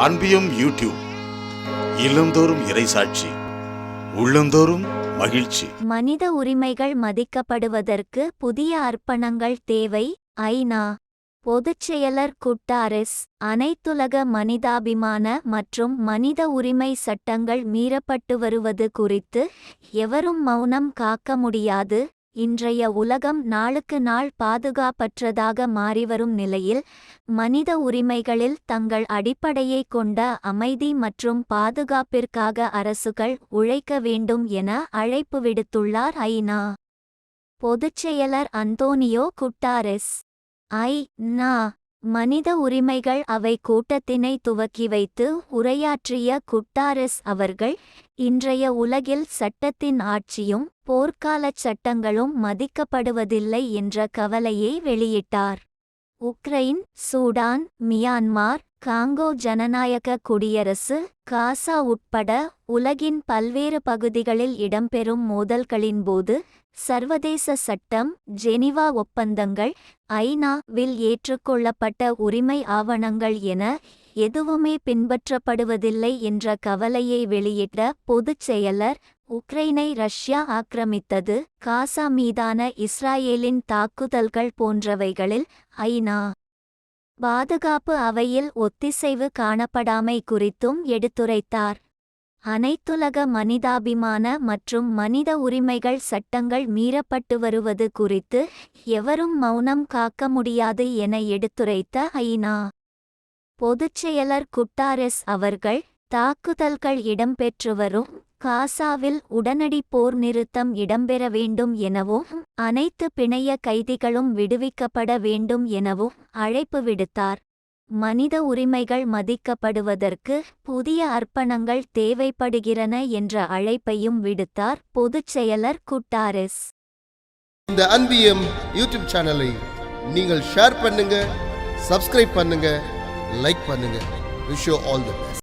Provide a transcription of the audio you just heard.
அன்பியும் YouTube இல்லந்தோறும் இறைசாட்சி உள்ளந்தோறும் மகிழ்ச்சி. மனித உரிமைகள் மதிக்கப்படுவதற்கு புதிய அர்ப்பணங்கள் தேவை. ஐநா பொதுச் செயலர் குட்டாரெஸ் அனைத்துலக மனிதாபிமான மற்றும் மனித உரிமை சட்டங்கள் மீறப்பட்டு வருவது குறித்து எவரும் மௌனம் காக்க முடியாது. இன்றைய உலகம் நாளுக்கு நாள் பாதுகாப்பற்றதாக மாறிவரும் நிலையில் மனித உரிமைகளில் தங்கள் அடிப்படையை கொண்ட அமைதி மற்றும் பாதுகாப்பிற்காக அரசுகள் உழைக்க வேண்டும் என அழைப்பு விடுத்துள்ளார் ஐநா பொதுச் செயலர் அந்தோனியோ குட்டாரெஸ். ஐ.நா. மனித உரிமைகள் அவை கூட்டத்தினை துவக்கி வைத்து உரையாற்றிய குட்டாரெஸ் அவர்கள் இன்றைய உலகில் சட்டத்தின் ஆட்சியும் போர்க்காலச் சட்டங்களும் மதிக்கப்படுவதில்லை என்ற கவலையை வெளியிட்டார். உக்ரைன், சூடான், மியான்மார், காங்கோ ஜனநாயக குடியரசு, காசா உட்பட உலகின் பல்வேறு பகுதிகளில் இடம்பெறும் மோதல்களின்போது சர்வதேச சட்டம், ஜெனிவா ஒப்பந்தங்கள், ஐநா.வில் ஏற்றுக்கொள்ளப்பட்ட உரிமை ஆவணங்கள் என எதுவுமே பின்பற்றப்படுவதில்லை என்ற கவலையை வெளியிட்ட பொதுச் செயலர், உக்ரைனை ரஷ்யா ஆக்கிரமித்தது, காசா மீதான இஸ்ராயேலின் தாக்குதல்கள் போன்றவைகளில் ஐநா பாதுகாப்பு அவையில் ஒத்திசைவு காணப்படாமை குறித்தும் எடுத்துரைத்தார். அனைத்துலக மனிதாபிமான மற்றும் மனித உரிமைகள் சட்டங்கள் மீறப்பட்டு வருவது குறித்து எவரும் மௌனம் காக்க முடியாது என எடுத்துரைத்த ஐநா பொதுச் செயலர் குட்டாரெஸ் அவர்கள் தாக்குதல்கள் இடம்பெற்று வரும் காசாவில் உடனடி போர் நிறுத்தம் இடம்பெற வேண்டும் எனவும் அனைத்து பிணைய கைதிகளும் விடுவிக்கப்பட வேண்டும் எனவும் அழைப்பு விடுத்தார். மனித உரிமைகள் மதிக்கப்படுவதற்கு புதிய அர்ப்பணங்கள் தேவைப்படுகிறன என்ற அழைப்பையும் விடுத்தார் பொதுச் செயலர் குட்டாரெஸ். இந்த அன்பியம் யூடியூப் சேனலை நீங்கள் ஷேர் பண்ணுங்க, சப்ஸ்கிரைப் பண்ணுங்க, லைக் பண்ணுங்க. Wish you all the best.